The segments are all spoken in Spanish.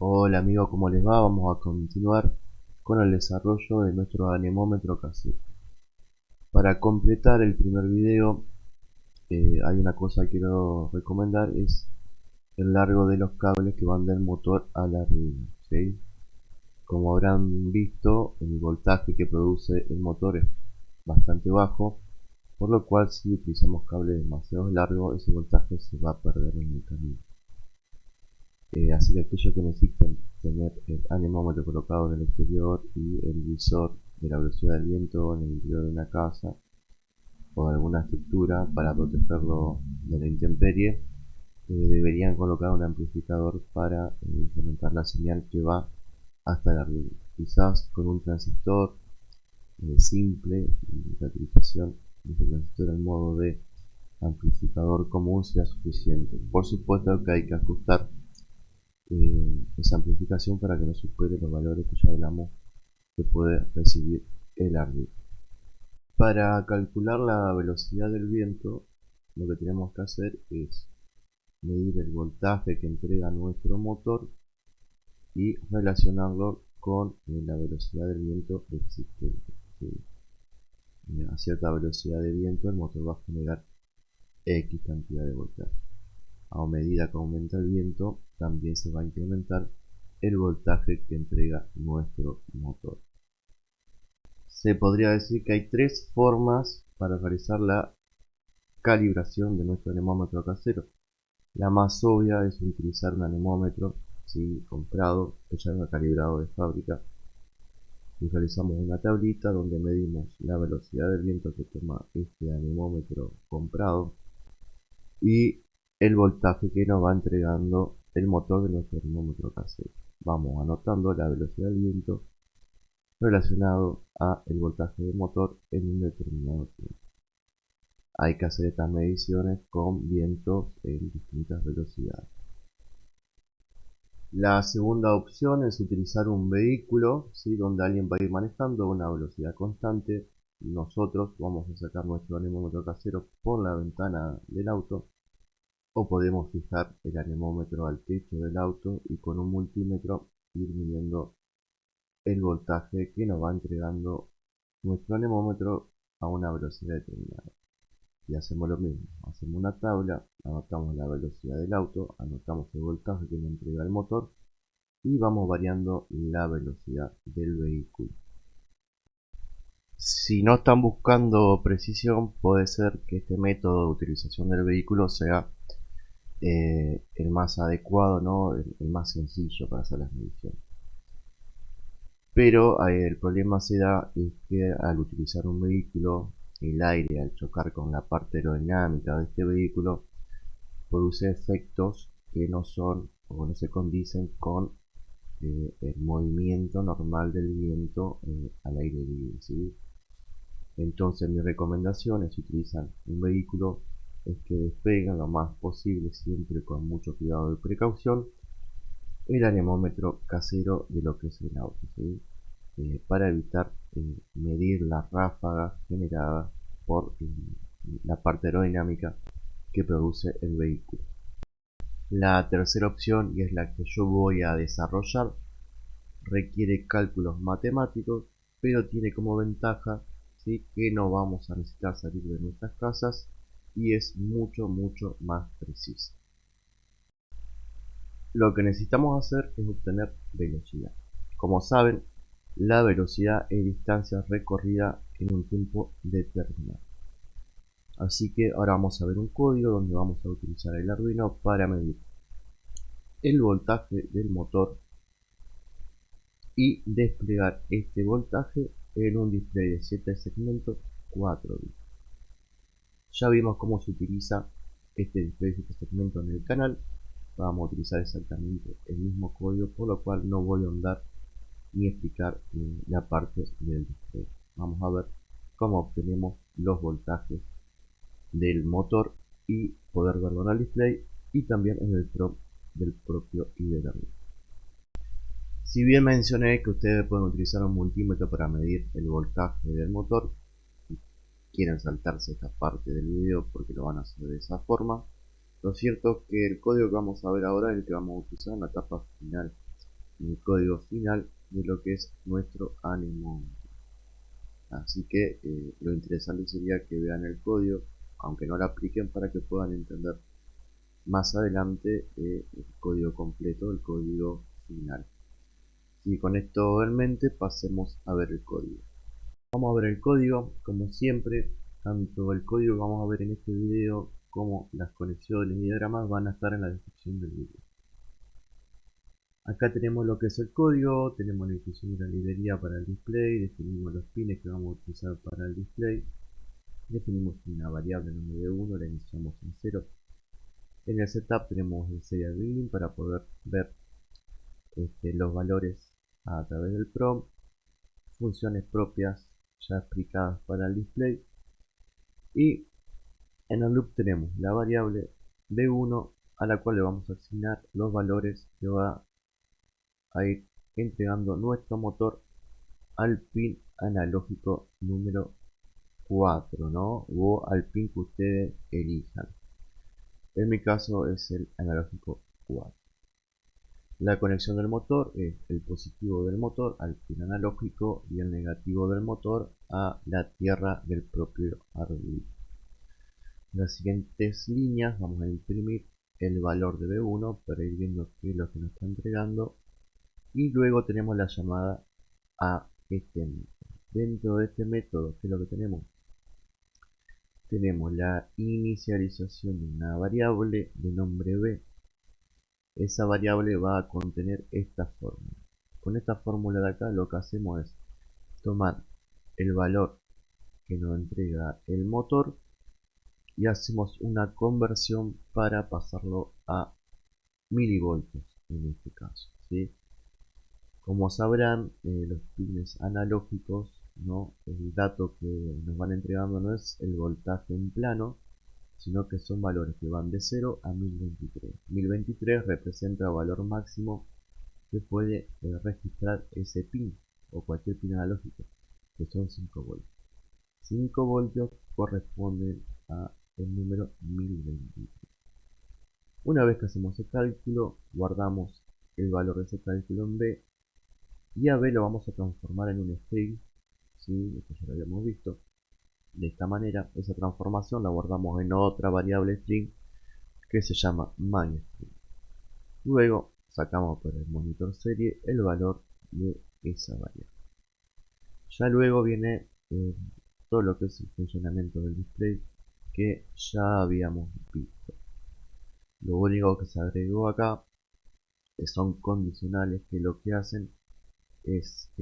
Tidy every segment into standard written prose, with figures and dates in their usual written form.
Hola amigo, ¿cómo les va? Vamos a continuar con el desarrollo de nuestro anemómetro casero. Para completar el primer video, hay una cosa que quiero recomendar, es el largo de los cables que van del motor a la Arduino, ¿sí? Como habrán visto, el voltaje que produce el motor es bastante bajo, por lo cual si utilizamos cables demasiado largos, ese voltaje se va a perder en el camino. Así que aquellos que necesiten tener el anemómetro colocado en el exterior y el visor de la velocidad del viento en el interior de una casa o de alguna estructura para protegerlo de la intemperie, deberían colocar un amplificador para incrementar la señal que va hasta el Arduino. Quizás con un transistor simple y la utilización de ese transistor en modo de amplificador común sea suficiente. Por supuesto que hay que ajustar esa amplificación para que no supere los valores que ya hablamos que puede recibir el Arduino. Para calcular la velocidad del viento, lo que tenemos que hacer es medir el voltaje que entrega nuestro motor y relacionarlo con la velocidad del viento existente. ¿Sí? A cierta velocidad de viento el motor va a generar X cantidad de voltaje. A medida que aumenta el viento, también se va a incrementar el voltaje que entrega nuestro motor. Se podría decir que hay tres formas para realizar la calibración de nuestro anemómetro casero. La más obvia es utilizar un anemómetro comprado, que ya está calibrado de fábrica, y realizamos una tablita donde medimos la velocidad del viento que toma este anemómetro comprado y el voltaje que nos va entregando el motor de nuestro anemómetro casero. Vamos anotando la velocidad del viento relacionado a el voltaje del motor en un determinado tiempo. Hay que hacer estas mediciones con vientos en distintas velocidades. La segunda opción es utilizar un vehículo, donde alguien va a ir manejando a una velocidad constante. Nosotros vamos a sacar nuestro anemómetro casero por la ventana del auto, o podemos fijar el anemómetro al techo del auto y con un multímetro ir midiendo el voltaje que nos va entregando nuestro anemómetro a una velocidad determinada. Y hacemos lo mismo, hacemos una tabla, anotamos la velocidad del auto, anotamos el voltaje que nos entrega el motor y vamos variando la velocidad del vehículo. Si no están buscando precisión, puede ser que este método de utilización del vehículo sea el más adecuado, ¿no? El más sencillo para hacer las mediciones. Pero el problema se da es que al utilizar un vehículo, el aire al chocar con la parte aerodinámica de este vehículo produce efectos que no son o no se condicen con el movimiento normal del viento al aire libre, ¿sí? Entonces mi recomendación es si utilizan un vehículo es que despeguen lo más posible, siempre con mucho cuidado y precaución, el anemómetro casero de lo que es el auto, ¿sí? Para evitar medir las ráfagas generadas por la parte aerodinámica que produce el vehículo. La tercera opción, y es la que yo voy a desarrollar, requiere cálculos matemáticos, pero tiene como ventaja, que no vamos a necesitar salir de nuestras casas y es mucho más precisa. Lo que necesitamos hacer es obtener velocidad. Como saben, la velocidad es distancia recorrida en un tiempo determinado. Así que ahora vamos a ver un código donde vamos a utilizar el Arduino para medir el voltaje del motor y desplegar este voltaje en un display de 7 segmentos 4 bits. Ya vimos cómo se utiliza este display de 7 segmentos en el canal. Vamos a utilizar exactamente el mismo código, por lo cual no voy a ahondar ni explicar la parte del display. Vamos a ver cómo obtenemos los voltajes del motor y poder verlo en el display y también en el prompt del propio IDE. Si bien mencioné que ustedes pueden utilizar un multímetro para medir el voltaje del motor, si quieren saltarse esta parte del video porque lo van a hacer de esa forma, lo cierto es que el código que vamos a ver ahora es el que vamos a utilizar en la etapa final el código final de lo que es nuestro anemómetro. Así que lo interesante sería que vean el código, aunque no lo apliquen, para que puedan entender más adelante el código completo, el código final. Y con esto en mente, pasemos a ver el código. Vamos a ver el código, como siempre, tanto el código que vamos a ver en este video como las conexiones y diagramas van a estar en la descripción del video. Acá tenemos lo que es el código, tenemos la definición de la librería para el display, definimos los pines que vamos a utilizar para el display, definimos una variable nombre de 1, la iniciamos en 0. En el setup tenemos el serial reading para poder ver los valores a través del prompt, funciones propias ya explicadas para el display, y en el loop tenemos la variable b1 a la cual le vamos a asignar los valores que va a ir entregando nuestro motor al pin analógico número 4, ¿no? O al pin que ustedes elijan. En mi caso es el analógico 4. La conexión del motor es el positivo del motor al pin analógico y el negativo del motor a la tierra del propio Arduino. En las siguientes líneas vamos a imprimir el valor de B1 para ir viendo qué es lo que nos está entregando, y luego tenemos la llamada a este método. Dentro de este método, ¿qué es lo que tenemos? Tenemos la inicialización de una variable de nombre B. Esa variable va a contener esta fórmula. Con esta fórmula de acá lo que hacemos es tomar el valor que nos entrega el motor y hacemos una conversión para pasarlo a milivoltios en este caso, ¿sí? Como sabrán, los pines analógicos, ¿no? El dato que nos van entregando no es el voltaje en plano, sino que son valores que van de 0 a 1023. 1023 representa el valor máximo que puede registrar ese pin o cualquier pin analógico, que son 5 voltios. 5 voltios corresponden a el número 1023. Una vez que hacemos el cálculo, guardamos el valor de ese cálculo en B, y a B lo vamos a transformar en un string, ¿sí? Esto ya lo habíamos visto. De esta manera, esa transformación la guardamos en otra variable string que se llama main_string. Luego sacamos por el monitor serie el valor de esa variable. Ya luego viene todo lo que es el funcionamiento del display que ya habíamos visto. Lo único que se agregó acá son condicionales que lo que hacen es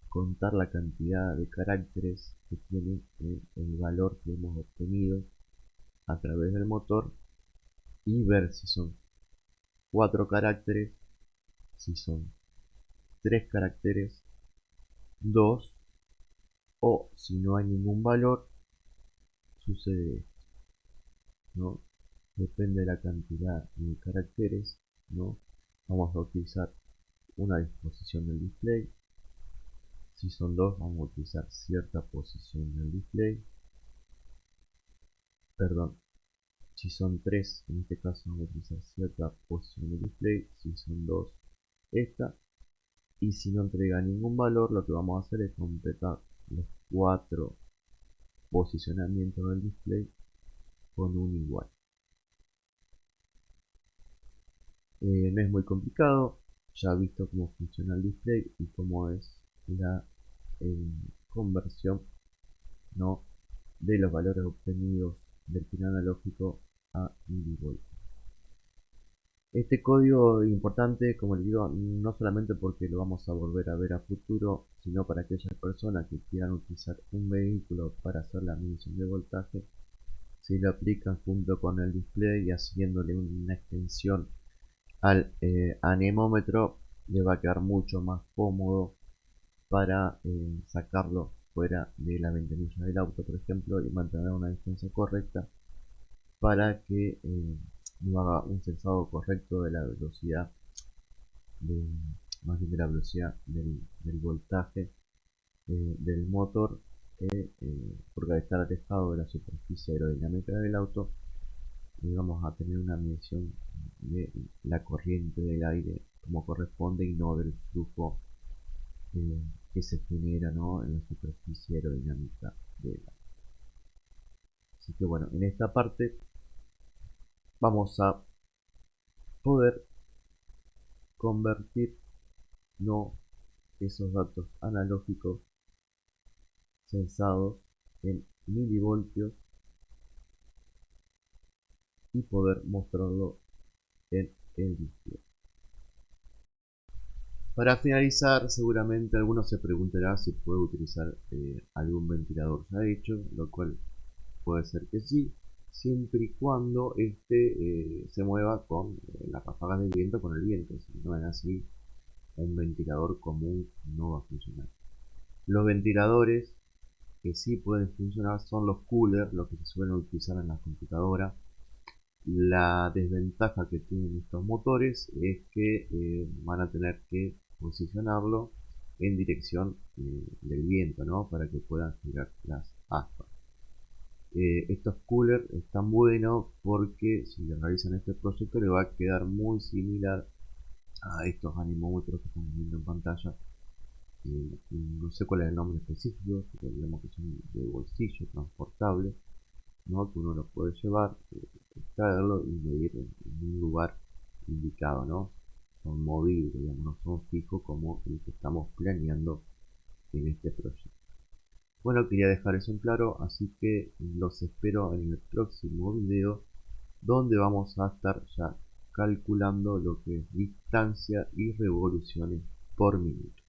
contar la cantidad de caracteres que tiene el valor que hemos obtenido a través del motor, y ver si son 4 caracteres, si son 3 caracteres, 2, o si no hay ningún valor, sucede esto, ¿no? Depende de la cantidad de caracteres, ¿no? Vamos a utilizar una disposición del display. Si son 2, vamos a utilizar cierta posición del display. Perdón, si son 3, en este caso vamos a utilizar cierta posición del display. Si son 2, esta. Y si no entrega ningún valor, lo que vamos a hacer es completar los 4 posicionamientos del display con un igual. No es muy complicado, ya he visto cómo funciona el display y cómo es la conversión, ¿no? De los valores obtenidos del pin analógico a milivoltios. Este código es importante, como les digo, no solamente porque lo vamos a volver a ver a futuro, sino para aquellas personas que quieran utilizar un vehículo para hacer la medición de voltaje. Si lo aplican junto con el display y haciéndole una extensión al anemómetro, le va a quedar mucho más cómodo para sacarlo fuera de la ventanilla del auto, por ejemplo, y mantener una distancia correcta para que no haga un sensado correcto de la velocidad, más bien de la velocidad del voltaje del motor, porque al estar alejado de la superficie aerodinámica del auto vamos a tener una medición de la corriente del aire como corresponde y no del flujo eh, que se genera, ¿no?, en la superficie aerodinámica del aire. Así que bueno, en esta parte vamos a poder convertir, ¿no?, esos datos analógicos censados en milivoltios y poder mostrarlo en el display. Para finalizar, seguramente alguno se preguntará si puede utilizar algún ventilador ya hecho, lo cual puede ser que sí, siempre y cuando este se mueva con las ráfagas del viento, con el viento. Si no es así, un ventilador común no va a funcionar. Los ventiladores que sí pueden funcionar son los coolers, los que se suelen utilizar en las computadoras. La desventaja que tienen estos motores es que van a tener que posicionarlo en dirección del viento, ¿no?, para que puedan girar las aspas. Estos coolers están buenos porque si le realizan este proyecto le va a quedar muy similar a estos anemómetros que estamos viendo en pantalla. No sé cuál es el nombre específico, pero digamos que son de bolsillo, transportable, ¿no?, que uno lo puede llevar, extraerlo y medir en un lugar indicado, ¿no? Son movibles, digamos, no son fijos como el que estamos planeando en este proyecto. Bueno, quería dejar eso en claro, así que los espero en el próximo video, donde vamos a estar ya calculando lo que es distancia y revoluciones por minuto.